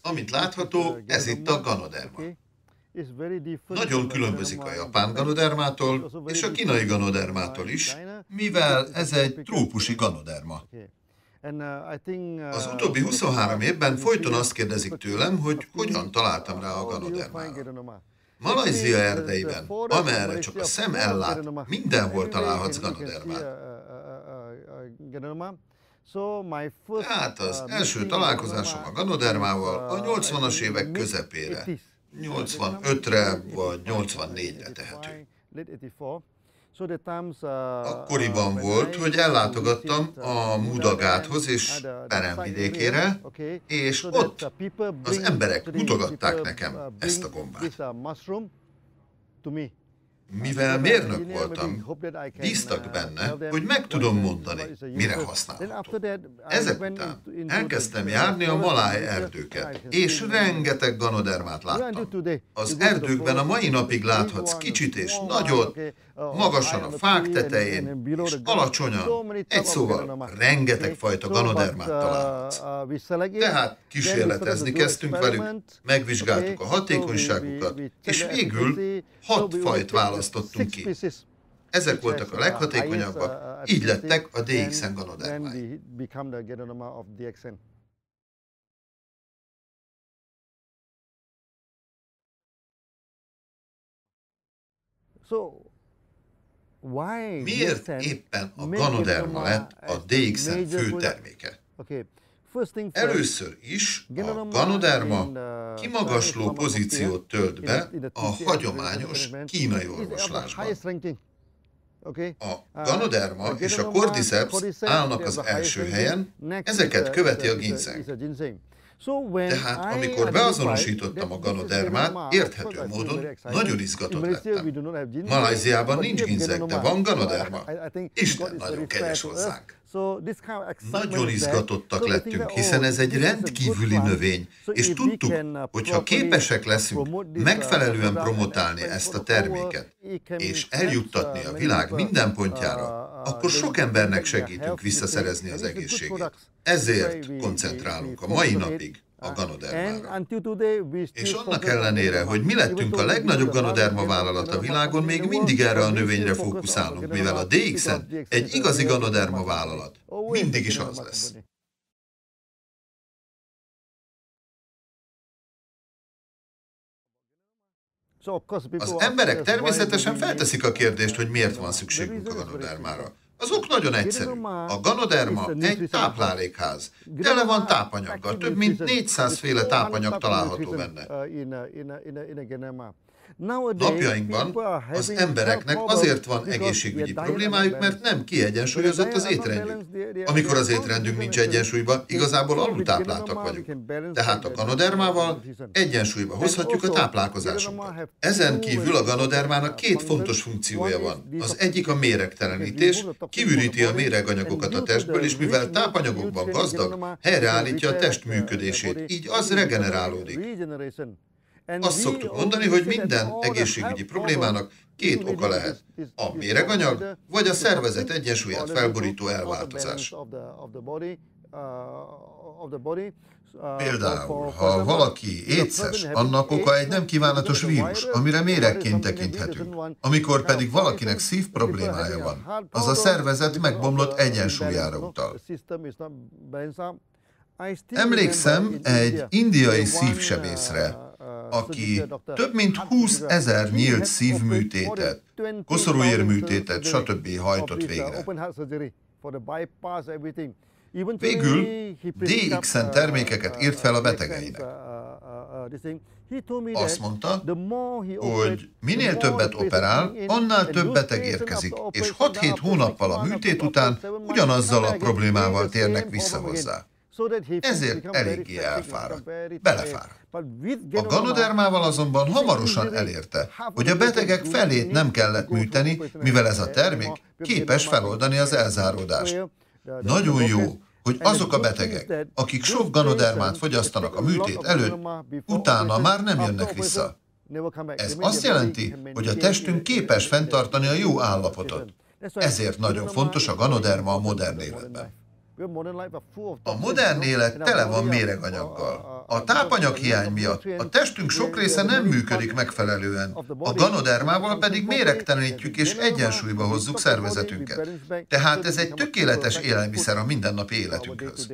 Amit látható, ez itt a Ganoderma. Nagyon különbözik a japán Ganodermától és a kínai Ganodermától is, mivel ez egy trópusi Ganoderma. Az utóbbi 23 évben folyton azt kérdezik tőlem, hogy hogyan találtam rá a Ganodermára. Malajzia erdeiben, amerre csak a szem ellát, mindenhol találhatsz Ganodermát. Tehát az első találkozásom a Ganodermával a 80-as évek közepére, 85-re vagy 84-re tehető. Akkoriban volt, hogy ellátogattam a Mudagáthoz és peremvidékére, és ott az emberek mutogatták nekem ezt a gombát. Mivel mérnök voltam, bíztak benne, hogy meg tudom mondani, mire használható. Ezek után elkezdtem járni a maláj erdőket, és rengeteg Ganodermát láttam. Az erdőkben a mai napig láthatsz kicsit és nagyot, magasan a fák tetején, és alacsonyan, egy szóval rengeteg fajta Ganodermát találhatsz. Tehát kísérletezni kezdtünk velük, megvizsgáltuk a hatékonyságukat, és végül 6 fajt választottunk ki. Ezek voltak a leghatékonyabbak, így lettek a DXN Ganodermái. Miért éppen a Ganoderma lett a DXN fő terméke? Először is a Ganoderma kimagasló pozíciót tölt be a hagyományos kínai orvoslásban. A Ganoderma és a Cordyceps állnak az első helyen, ezeket követi a ginseng. Tehát amikor beazonosítottam a Ganodermát, érthető módon nagyon izgatott lettem. Malajziában nincs ginseng, de van Ganoderma. Isten nagyon kegyes hozzánk. Nagyon izgatottak lettünk, hiszen ez egy rendkívüli növény, és tudtuk, hogy ha képesek leszünk megfelelően promotálni ezt a terméket, és eljuttatni a világ minden pontjára, akkor sok embernek segítünk visszaszerezni az egészségét. Ezért koncentrálunk a mai napig a Ganodermára. És annak ellenére, hogy mi lettünk a legnagyobb Ganoderma vállalat a világon, még mindig erre a növényre fókuszálunk, mivel a DXN egy igazi Ganoderma vállalat. Mindig is az lesz. Az emberek természetesen felteszik a kérdést, hogy miért van szükségünk a Ganodermára. Az ok nagyon egyszerű. A Ganoderma egy táplálékház. Tele van tápanyaggal, több mint 400 féle tápanyag található benne. Napjainkban az embereknek azért van egészségügyi problémájuk, mert nem kiegyensúlyozott az étrendjük. Amikor az étrendünk nincs egyensúlyban, igazából alultápláltak vagyunk. Tehát a Ganodermával egyensúlyba hozhatjuk a táplálkozásunkat. Ezen kívül a Ganodermának 2 fontos funkciója van. Az egyik a méregtelenítés, kiüríti a méreganyagokat a testből, és mivel tápanyagokban gazdag, helyreállítja a test működését, így az regenerálódik. Azt szoktuk mondani, hogy minden egészségügyi problémának 2 oka lehet. A méreganyag, vagy a szervezet egyensúlyát felborító elváltozás. Például, ha valaki étszes, annak oka egy nem kívánatos vírus, amire méregként tekinthetünk. Amikor pedig valakinek szív problémája van, az a szervezet megbomlott egyensúlyára utal. Emlékszem egy indiai szívsebészre, aki több mint 20 000 nyílt szívműtétet, koszorúérműtétet, stb. Hajtott végre. Végül DXN termékeket írt fel a betegeinek. Azt mondta, hogy minél többet operál, annál több beteg érkezik, és 6-7 hónappal a műtét után ugyanazzal a problémával térnek vissza hozzá. Ezért eléggé elfárad, belefárad. A Ganodermával azonban hamarosan elérte, hogy a betegek felét nem kellett műteni, mivel ez a termék képes feloldani az elzáródást. Nagyon jó, hogy azok a betegek, akik sok Ganodermát fogyasztanak a műtét előtt, utána már nem jönnek vissza. Ez azt jelenti, hogy a testünk képes fenntartani a jó állapotot. Ezért nagyon fontos a Ganoderma a modern életben. A modern élet tele van méreganyaggal. A tápanyaghiány miatt a testünk sok része nem működik megfelelően, a ganodermával pedig méregtelenítjük és egyensúlyba hozzuk szervezetünket. Tehát ez egy tökéletes élelmiszer a mindennapi életünkhöz.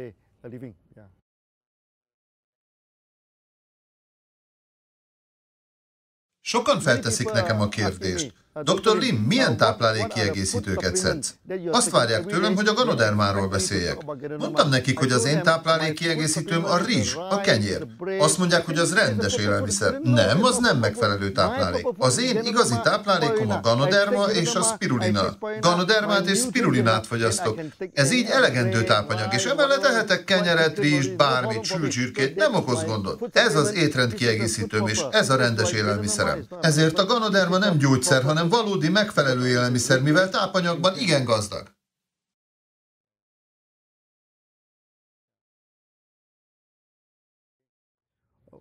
Sokan felteszik nekem a kérdést. Dr. Lim, milyen táplálékkiegészítőket szedsz? Azt várják tőlem, hogy a ganodermáról beszéljek. Mondtam nekik, hogy az én táplálékkiegészítőm a rizs, a kenyér. Azt mondják, hogy az rendes élelmiszer. Nem, az nem megfelelő táplálék. Az én igazi táplálékom a ganoderma és a spirulina. Ganodermát és spirulinát fogyasztok. Ez így elegendő tápanyag, és emellett ehetek kenyeret, rizst, bármit, sült zsírkét, nem okoz gondot. Ez az étrendkiegészítőm, és ez a rendes élelmiszerem. Ezért a ganoderma nem gyógyszer, hanem valódi megfelelő élelmiszer, mivel tápanyagban igen gazdag.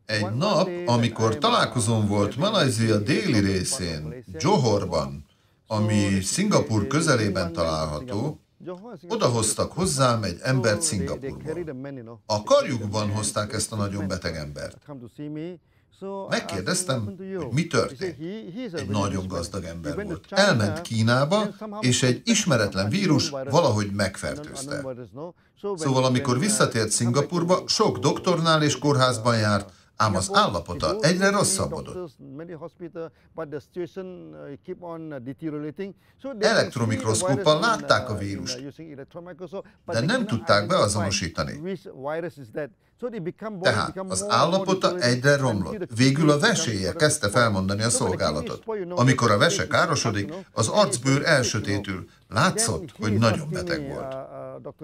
Egy nap, amikor találkozón volt Malajzia déli részén, Johorban, ami Szingapúr közelében található, odahoztak hozzám egy embert Szingapúrból. A karjukban hozták ezt a nagyon beteg embert. Megkérdeztem, hogy mi történt. Egy nagyon gazdag ember volt. Elment Kínába, és egy ismeretlen vírus valahogy megfertőzte. Szóval amikor visszatért Szingapúrba, sok doktornál és kórházban járt, ám az állapota egyre rosszabbodott. Elektromikroszkóppal látták a vírust, de nem tudták beazonosítani. Tehát az állapota egyre romlott. Végül a veséje kezdte felmondani a szolgálatot. Amikor a vese károsodik, az arcbőr elsötétül. Látszott, hogy nagyon beteg volt.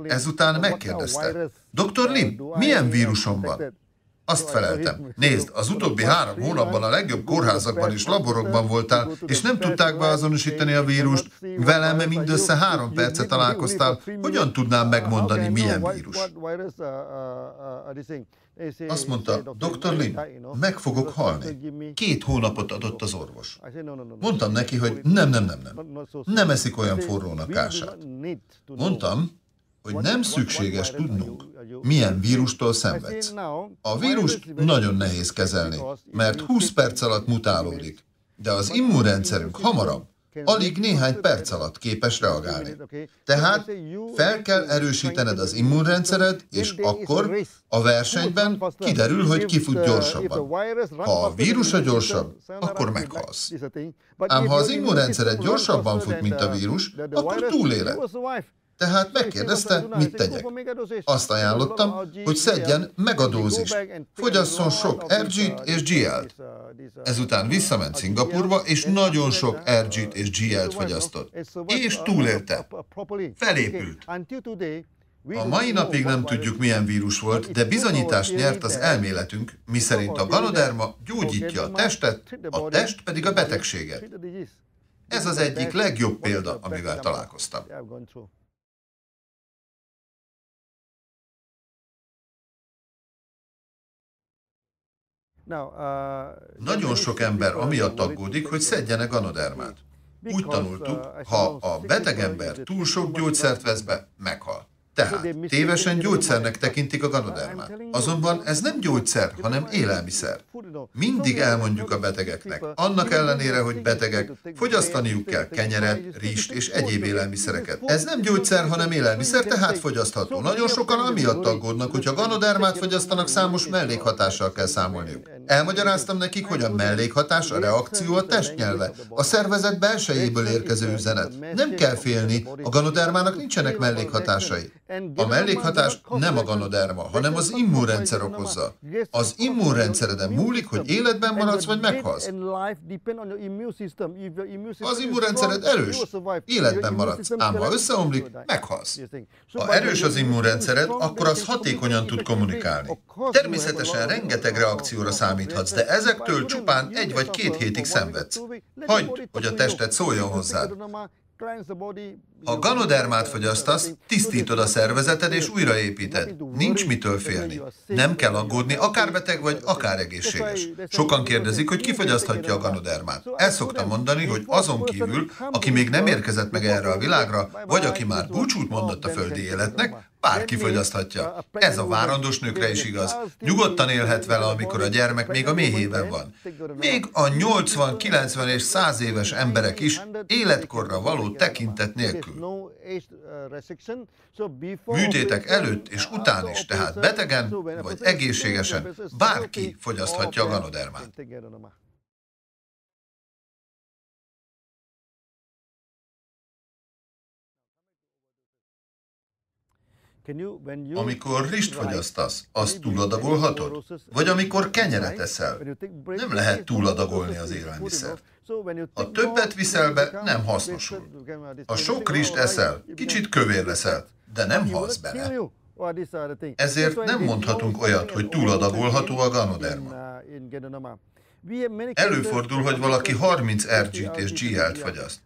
Ezután megkérdezte, Dr. Lim, milyen vírusom van? Azt feleltem, nézd, az utóbbi 3 hónapban a legjobb kórházakban és laborokban voltál, és nem tudták beazonosítani a vírust, velem mindössze 3 percet találkoztál, hogyan tudnám megmondani, milyen vírus? Azt mondta, Dr. Lim, meg fogok halni. 2 hónapot adott az orvos. Mondtam neki, hogy nem eszik olyan forrónak ását. Mondtam, hogy nem szükséges tudnunk, milyen vírustól szenvedsz. A vírust nagyon nehéz kezelni, mert 20 perc alatt mutálódik, de az immunrendszerünk hamarabb, alig néhány perc alatt képes reagálni. Tehát fel kell erősítened az immunrendszered, és akkor a versenyben kiderül, hogy ki fut gyorsabban. Ha a vírus a gyorsabb, akkor meghalsz. Ám ha az immunrendszered gyorsabban fut, mint a vírus, akkor túléled. Tehát megkérdezte, mit tegyek. Azt ajánlottam, hogy szedjen megadózist, fogyasszon sok RG-t és GL-t. Ezután visszament Szingapúrba, és nagyon sok RG-t és GL-t fogyasztott. És túlélte. Felépült. A mai napig nem tudjuk, milyen vírus volt, de bizonyítást nyert az elméletünk, miszerint a ganoderma gyógyítja a testet, a test pedig a betegséget. Ez az egyik legjobb példa, amivel találkoztam. Nagyon sok ember amiatt aggódik, hogy szedjenek ganodermát. Úgy tanultuk, ha a beteg ember túl sok gyógyszert vesz be, meghal. Tehát tévesen gyógyszernek tekintik a ganodermát. Azonban ez nem gyógyszer, hanem élelmiszer. Mindig elmondjuk a betegeknek, annak ellenére, hogy betegek, fogyasztaniuk kell kenyeret, rizst és egyéb élelmiszereket. Ez nem gyógyszer, hanem élelmiszer, tehát fogyasztható. Nagyon sokan amiatt aggódnak, hogy ha ganodermát fogyasztanak, számos mellékhatással kell számolniuk. Elmagyaráztam nekik, hogy a mellékhatás, a reakció a testnyelve, a szervezet belsejéből érkező üzenet. Nem kell félni, a ganodermának nincsenek mellékhatásai. A mellékhatás nem a ganoderma, hanem az immunrendszer okozza. Az immunrendszereden múlik, hogy életben maradsz, vagy meghalsz. Az immunrendszered erős, életben maradsz, ám ha összeomlik, meghalsz. Ha erős az immunrendszered, akkor az hatékonyan tud kommunikálni. Természetesen rengeteg reakcióra számíthatsz, de ezektől csupán 1 vagy 2 hétig szenvedsz. Hagyd, hogy a tested szóljon hozzád. Ha ganodermát fogyasztasz, tisztítod a szervezeted és újraépíted. Nincs mitől félni. Nem kell aggódni, akár beteg vagy, akár egészséges. Sokan kérdezik, hogy ki fogyaszthatja a ganodermát. El szoktam mondani, hogy azon kívül, aki még nem érkezett meg erre a világra, vagy aki már búcsút mondott a földi életnek, bárki fogyaszthatja. Ez a várandós nőkre is igaz. Nyugodtan élhet vele, amikor a gyermek még a méhében van. Még a 80, 90 és 100 éves emberek is életkorra való tekintet nélkül. Műtétek előtt és után is, tehát betegen vagy egészségesen bárki fogyaszthatja a ganodermát. Amikor rizst fogyasztasz, azt túladagolhatod? Vagy amikor kenyeret eszel? Nem lehet túladagolni az élelmiszert. Ha többet viszel be, nem hasznosul. Ha sok rizst eszel, kicsit kövér leszel, de nem halsz bele. Ezért nem mondhatunk olyat, hogy túladagolható a ganoderma. Előfordul, hogy valaki 30 RG-t és GL-t fogyaszt.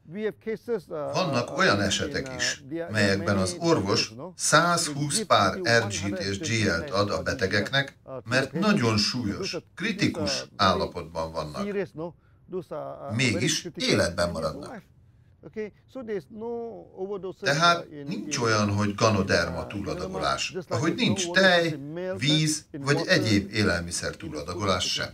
Vannak olyan esetek is, melyekben az orvos 120 pár RG-t és GL-t ad a betegeknek, mert nagyon súlyos, kritikus állapotban vannak. Mégis életben maradnak. Tehát nincs olyan, hogy ganoderma túladagolás, ahogy nincs tej, víz vagy egyéb élelmiszer túladagolás sem.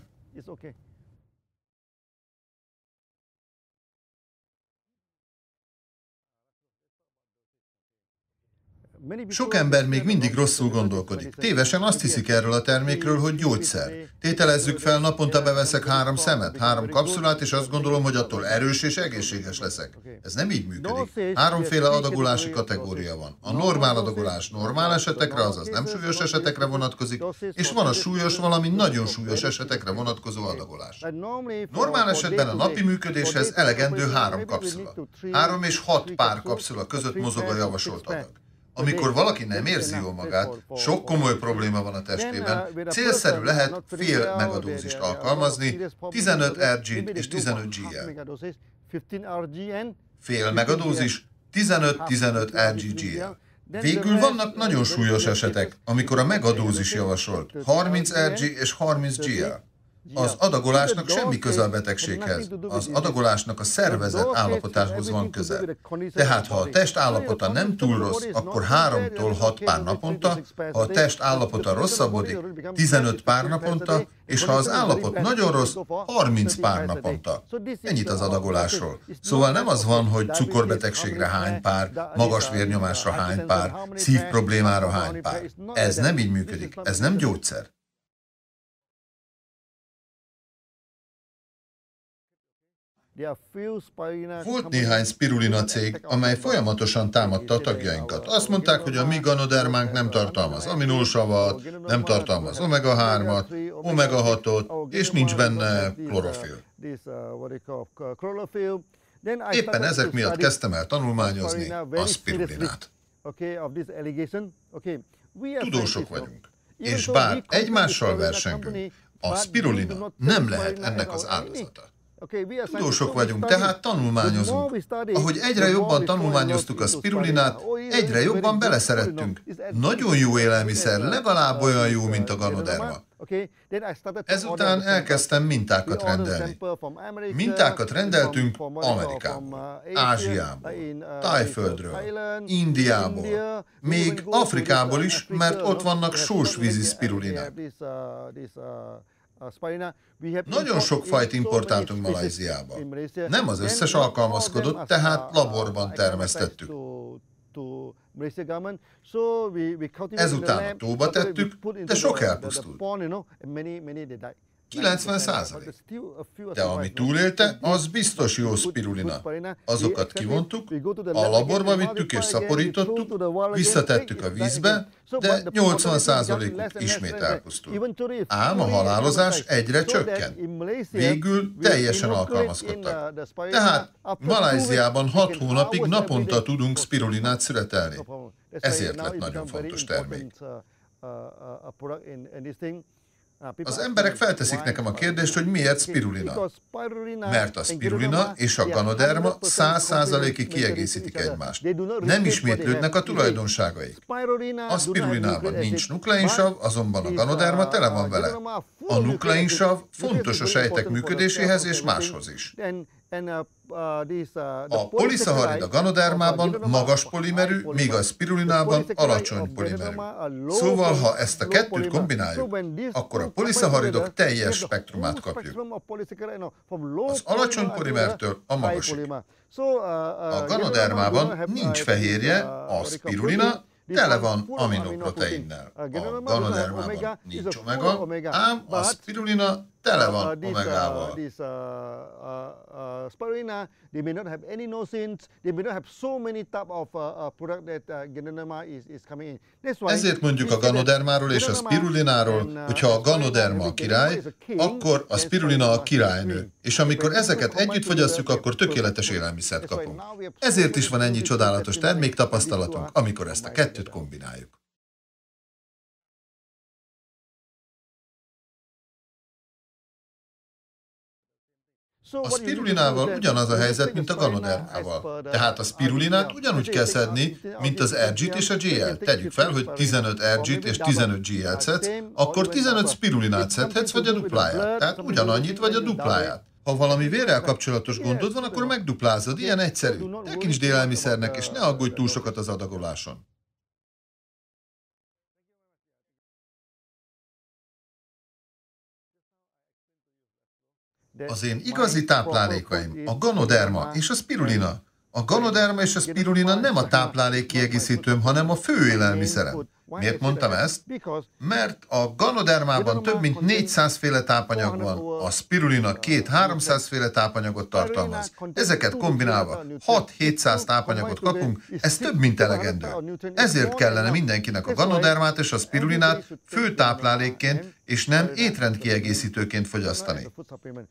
Sok ember még mindig rosszul gondolkodik. Tévesen azt hiszik erről a termékről, hogy gyógyszer. Tételezzük fel, naponta beveszek 3 szemet, 3 kapszulát, és azt gondolom, hogy attól erős és egészséges leszek. Ez nem így működik. 3-féle adagolási kategória van. A normál adagolás normál esetekre, azaz nem súlyos esetekre vonatkozik, és van a súlyos, valamint nagyon súlyos esetekre vonatkozó adagolás. Normál esetben a napi működéshez elegendő 3 kapszula. 3 és 6 pár kapszula között mozog a javasolt adag. Amikor valaki nem érzi jól magát, sok komoly probléma van a testében, célszerű lehet fél megadózist alkalmazni, 15 RG-t és 15 GL. Fél megadózis, 15-15 RG-GL. Végül vannak nagyon súlyos esetek, amikor a megadózis javasolt, 30 RG és 30 GL. Az adagolásnak semmi köze a betegséghez. Az adagolásnak a szervezet állapotához van köze. Tehát, ha a test állapota nem túl rossz, akkor 3-tól 6 pár naponta, ha a test állapota rosszabbodik, 15 pár naponta, és ha az állapot nagyon rossz, 30 pár naponta. Ennyit az adagolásról. Szóval nem az van, hogy cukorbetegségre hány pár, magas vérnyomásra hány pár, szívproblémára hány pár. Ez nem így működik, ez nem gyógyszer. Volt néhány spirulina cég, amely folyamatosan támadta a tagjainkat. Azt mondták, hogy a mi ganodermánk nem tartalmaz aminósavat, nem tartalmaz omega-3-at, omega-6-ot, és nincs benne klorofil. Éppen ezek miatt kezdtem el tanulmányozni a spirulinát. Tudósok vagyunk, és bár egymással versengünk, a spirulina nem lehet ennek az áldozata. Tudósok vagyunk, tehát tanulmányozunk. Ahogy egyre jobban tanulmányoztuk a spirulinát, egyre jobban beleszerettünk. Nagyon jó élelmiszer, legalább olyan jó, mint a ganoderma. Ezután elkezdtem mintákat rendelni. Mintákat rendeltünk Amerikából, Ázsiából, Tájföldről, Indiából, még Afrikából is, mert ott vannak sósvízi spirulinák. Nagyon sok fajt importáltunk Malajziába. Nem az összes alkalmazkodott, tehát laborban termesztettük. Ezután a tóba tettük, de sok elpusztult. 90%. De ami túlélte, az biztos jó spirulina. Azokat kivontuk, a laborba vittük és szaporítottuk, visszatettük a vízbe, de 80%-uk ismét elpusztult. Ám a halálozás egyre csökken. Végül teljesen alkalmazkodtak. Tehát Malajziában 6 hónapig naponta tudunk spirulinát születelni. Ezért lett nagyon fontos termék. Az emberek felteszik nekem a kérdést, hogy miért spirulina. Mert a spirulina és a ganoderma 100%-ig kiegészítik egymást. Nem ismétlődnek a tulajdonságaik. A spirulinában nincs nukleinsav, azonban a ganoderma tele van vele. A nukleinsav fontos a sejtek működéséhez és máshoz is. A poliszacharid a ganodermában magas polimerű, míg a spirulinában alacsony polimerű. Szóval, ha ezt a kettőt kombináljuk, akkor a poliszacharidok teljes spektrumát kapjuk. Az alacsony polimertől a magasig. A ganodermában nincs fehérje, a spirulina tele van aminoproteinnel. A ganodermában nincs omega, ám a spirulina tele van omegával. They may not have any nosins, they may not have so many type of product that Ganoderma is coming in. Ezért mondjuk a ganodermáról és a spirulináról, hogyha a ganoderma a király, akkor a spirulina a királynő. És amikor ezeket együtt fogyasztjuk, akkor tökéletes élelmiszert kapunk. Ezért is van ennyi csodálatos terméktapasztalatunk, amikor ezt a kettőt kombináljuk. A spirulinával ugyanaz a helyzet, mint a ganodermával. Tehát a spirulinát ugyanúgy kell szedni, mint az RG-t és a GL-t. Tegyük fel, hogy 15 RG-t és 15 GL-t szedsz, akkor 15 spirulinát szedhetsz, vagy a dupláját. Tehát ugyanannyit, vagy a dupláját. Ha valami vérrel kapcsolatos gondod van, akkor megduplázod. Ilyen egyszerű. Tekintsd élelmiszernek, és ne aggódj túl sokat az adagoláson. Az én igazi táplálékaim a ganoderma és a spirulina. A ganoderma és a spirulina nem a táplálék kiegészítőm, hanem a fő élelmiszerem. Miért mondtam ezt? Mert a ganodermában több mint 400 féle tápanyag van, a spirulina 200-300 féle tápanyagot tartalmaz. Ezeket kombinálva 6-700 tápanyagot kapunk, ez több mint elegendő. Ezért kellene mindenkinek a ganodermát és a spirulinát fő táplálékként és nem étrendkiegészítőként fogyasztani.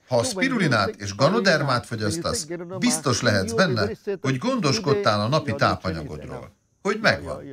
Ha a spirulinát és ganodermát fogyasztasz, biztos lehetsz benne, hogy gondoskodtál a napi tápanyagodról. Hogy megvan.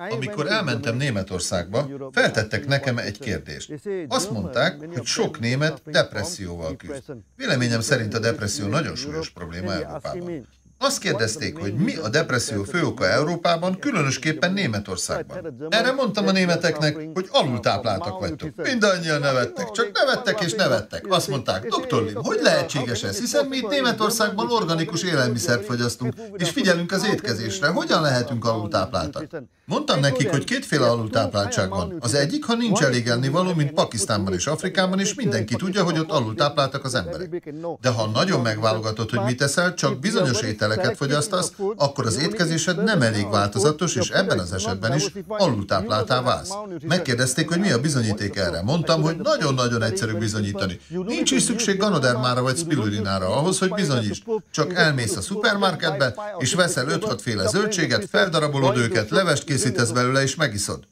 Amikor elmentem Németországba, feltettek nekem egy kérdést. Azt mondták, hogy sok német depresszióval küzd. Véleményem szerint a depresszió nagyon súlyos probléma Európában. Azt kérdezték, hogy mi a depresszió fő oka Európában, különösképpen Németországban. Erre mondtam a németeknek, hogy alultápláltak vagytok. Mindannyian nevettek, csak nevettek és nevettek. Azt mondták, doktor Lim, hogy lehetséges ez, hiszen mi itt Németországban organikus élelmiszert fogyasztunk, és figyelünk az étkezésre. Hogyan lehetünk alultápláltak? Mondtam nekik, hogy kétféle alultápláltság van. Az egyik, ha nincs elég ennivaló, mint Pakisztánban és Afrikában, és mindenki tudja, hogy ott alultápláltak az emberek. De ha nagyon megválogatod, hogy mit eszel, csak bizonyos ételeket fogyasztasz, akkor az étkezésed nem elég változatos, és ebben az esetben is alultápláltá válsz. Megkérdezték, hogy mi a bizonyíték erre. Mondtam, hogy nagyon-nagyon egyszerű bizonyítani. Nincs is szükség ganodermára vagy spirulinára ahhoz, hogy bizonyítsd. Csak elmész a szupermarketbe, és veszel 5-6 féle zöldséget, feldarabolod őket, levest készítesz belőle, és megiszod.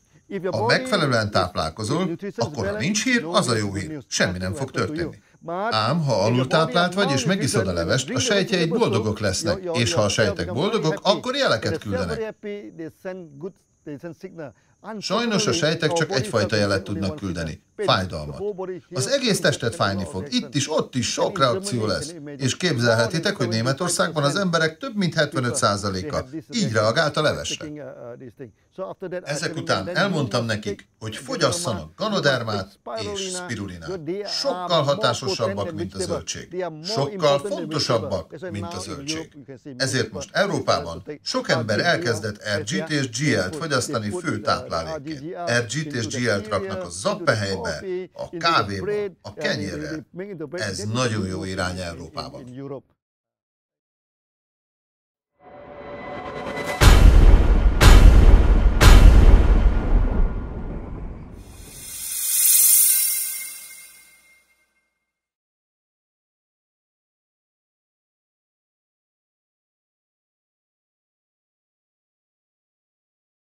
Ha megfelelően táplálkozol, akkor ha nincs hír, az a jó hír. Semmi nem fog történni. Ám, ha alultáplált vagy, és megiszod a levest, a sejtjeid boldogok lesznek, és ha a sejtek boldogok, akkor jeleket küldenek. Sajnos a sejtek csak egyfajta jelet tudnak küldeni, fájdalmat. Az egész tested fájni fog, itt is, ott is sok reakció lesz. És képzelhetitek, hogy Németországban az emberek több mint 75%-a így reagált a levesre. Ezek után elmondtam nekik, hogy fogyasszanak ganodermát és spirulinát. Sokkal hatásosabbak, mint a zöldség. Sokkal fontosabbak, mint a zöldség. Ezért most Európában sok ember elkezdett RG-t és GL-t fogyasztani fő táplálékként. RG-t és GL-t raknak a zappehelybe, a kávéba, a kenyérre. Ez nagyon jó irány Európában.